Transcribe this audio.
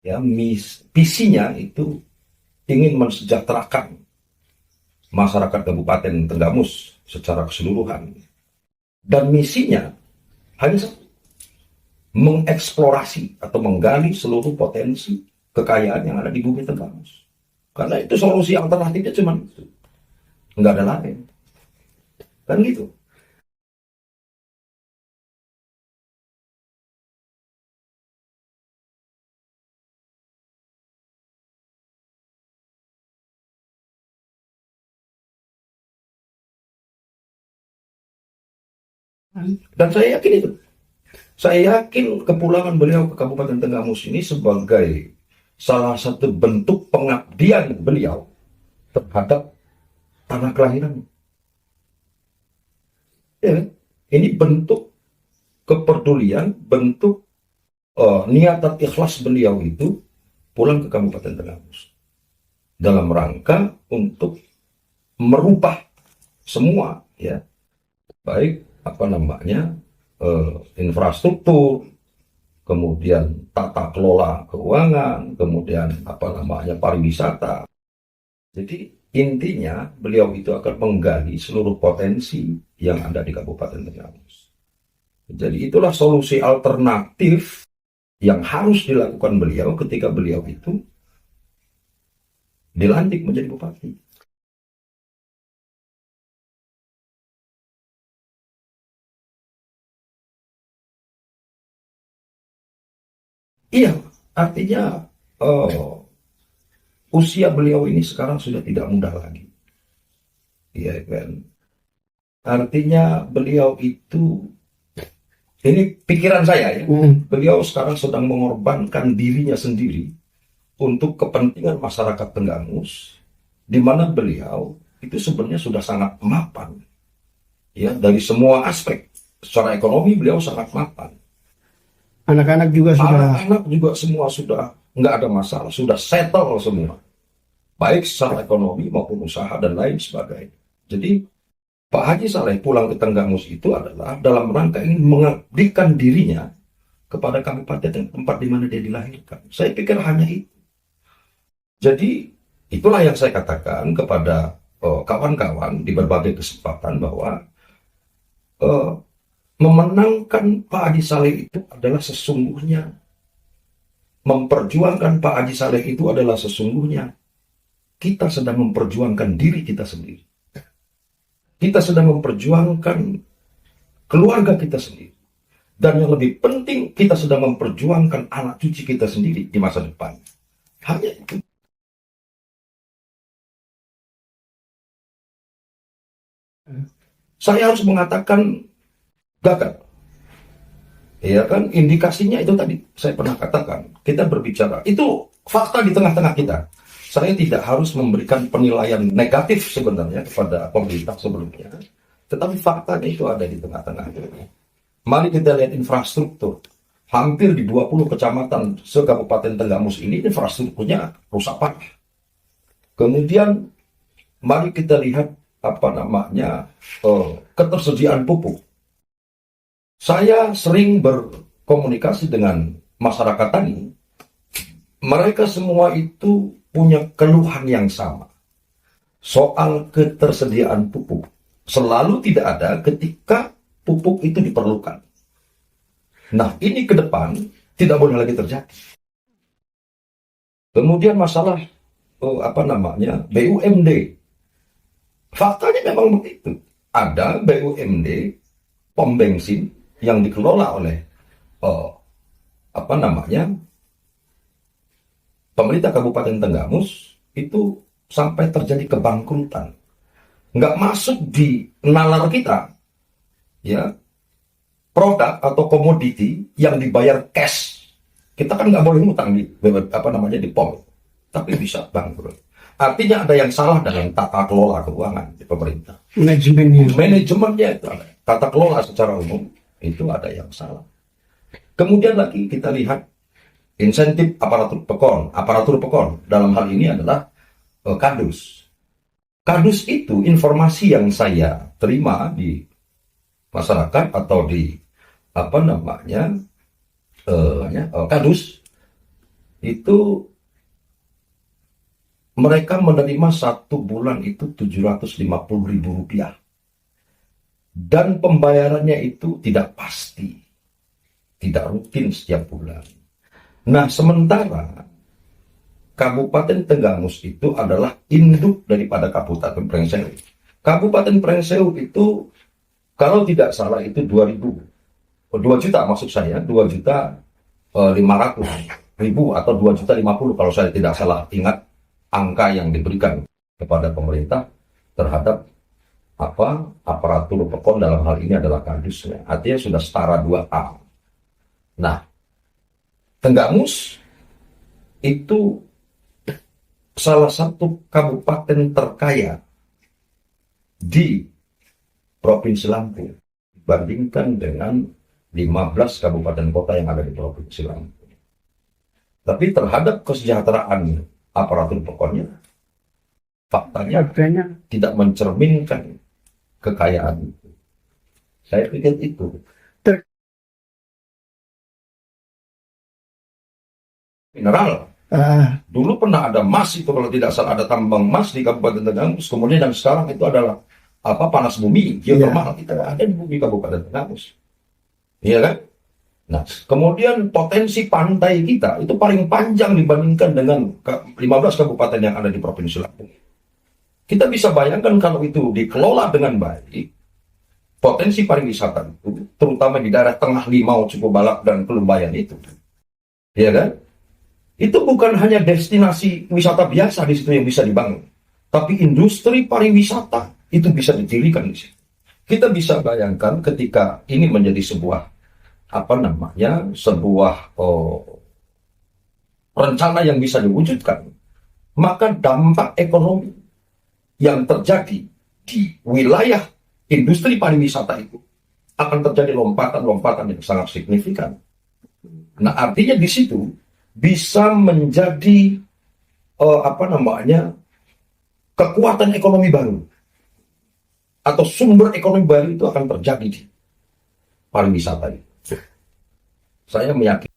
Ya, visinya itu ingin mensejahterakan masyarakat Kabupaten Tenggamus secara keseluruhan. Dan misinya hanya satu, mengeksplorasi atau menggali seluruh potensi kekayaan yang ada di bumi Tenggamus. Karena itu solusi alternatifnya cuma itu, nggak ada lain. Kan gitu. Dan saya yakin itu. Saya yakin kepulangan beliau ke Kabupaten Tenggamus ini sebagai salah satu bentuk pengabdian beliau terhadap tanah kelahiran. Ya, ini bentuk kepedulian, bentuk niatan ikhlas beliau itu pulang ke Kabupaten Tenggamus dalam rangka untuk merubah semua, ya, baik infrastruktur, kemudian tata kelola keuangan, kemudian pariwisata. Jadi intinya beliau itu akan menggali seluruh potensi yang ada di Kabupaten Tenggamus. Jadi itulah solusi alternatif yang harus dilakukan beliau ketika beliau itu dilantik menjadi bupati. Iya, artinya usia beliau ini sekarang sudah tidak muda lagi. Iya kan? Artinya beliau itu, ini pikiran saya ya, beliau sekarang sedang mengorbankan dirinya sendiri untuk kepentingan masyarakat Tenggamus, di mana beliau itu sebenarnya sudah sangat mapan. Ya, dari semua aspek. Secara ekonomi beliau sangat mapan. Anak-anak juga sudah. Anak-anak juga semua sudah nggak ada masalah, sudah settle semua. Baik secara ekonomi maupun usaha dan lain sebagainya. Jadi Pak Haji Saleh pulang ke Tenggamus itu adalah dalam rangka ingin mengabdikan dirinya kepada kabupaten tempat di mana dia dilahirkan. Saya pikir hanya itu. Jadi itulah yang saya katakan kepada kawan-kawan di berbagai kesempatan bahwa memenangkan Pak Haji Saleh itu adalah sesungguhnya, memperjuangkan Pak Haji Saleh itu adalah sesungguhnya kita sedang memperjuangkan diri kita sendiri. Kita sedang memperjuangkan keluarga kita sendiri. Dan yang lebih penting, kita sedang memperjuangkan anak cucu kita sendiri di masa depan. Hanya itu. Saya harus mengatakan gagal. Ya kan, indikasinya itu tadi saya pernah katakan. Kita berbicara, itu fakta di tengah-tengah kita. Saya tidak harus memberikan penilaian negatif sebenarnya kepada pemerintah sebelumnya. Tetapi faktanya itu ada di tengah-tengah. Mari kita lihat infrastruktur. Hampir di 20 kecamatan se-Kabupaten Tenggamus ini infrastrukturnya rusak parah. Kemudian mari kita lihat ketersediaan pupuk. Saya sering berkomunikasi dengan masyarakat tani. Mereka semua itu punya keluhan yang sama soal ketersediaan pupuk. Selalu tidak ada ketika pupuk itu diperlukan. Nah, ini ke depan tidak boleh lagi terjadi. Kemudian masalah BUMD. Faktanya memang begitu. Ada BUMD pom bensin yang dikelola oleh pemerintah Kabupaten Tenggamus itu sampai terjadi kebangkrutan. Nggak masuk di nalar kita, ya, produk atau komoditi yang dibayar cash. Kita kan nggak boleh ngutang di pom, tapi bisa bangkrut. Artinya ada yang salah dengan tata kelola keuangan di pemerintah. Manajemennya itu ada. Tata kelola secara umum itu ada yang salah. Kemudian lagi kita lihat insentif aparatur pekon dalam hal ini adalah Kadus. Kadus itu informasi yang saya terima di masyarakat atau di Kadus, itu mereka menerima 1 bulan itu Rp750.000. Dan pembayarannya itu tidak pasti, tidak rutin setiap bulan. Nah, sementara Kabupaten Tenggamus itu adalah induk daripada Kabupaten Pringsewu. Kabupaten Pringsewu itu, kalau tidak salah itu 2 juta maksud saya, 2.500.000 atau 2.050.000 kalau saya tidak salah ingat angka yang diberikan kepada pemerintah terhadap aparatur PEKON, dalam hal ini adalah kardusnya. Artinya sudah setara 2A. Nah, Tenggamus itu salah satu kabupaten terkaya di Provinsi Lampung dibandingkan dengan 15 kabupaten kota yang ada di Provinsi Lampung. Tapi terhadap kesejahteraan aparatur PEKONnya, faktanya tidak mencerminkan kekayaan itu. Saya pikir itu. Mineral. Dulu pernah ada emas itu, kalau tidak salah ada tambang emas di Kabupaten Tenggamus. Kemudian yang sekarang itu adalah panas bumi, geotermal. Kita ada di bumi Kabupaten Tenggamus. Iya kan? Nah, kemudian potensi pantai kita itu paling panjang dibandingkan dengan 15 kabupaten yang ada di Provinsi Lampung. Kita bisa bayangkan kalau itu dikelola dengan baik, potensi pariwisata itu, terutama di daerah tengah Limau, Cukubalak, dan Kelumbayan itu. Ya kan? Itu bukan hanya destinasi wisata biasa di situ yang bisa dibangun, tapi industri pariwisata itu bisa didirikan di situ. Kita bisa bayangkan ketika ini menjadi sebuah rencana yang bisa diwujudkan, maka dampak ekonomi yang terjadi di wilayah industri pariwisata itu akan terjadi lompatan-lompatan yang sangat signifikan. Nah, artinya di situ bisa menjadi kekuatan ekonomi baru atau sumber ekonomi baru itu akan terjadi di pariwisata itu. Saya meyakini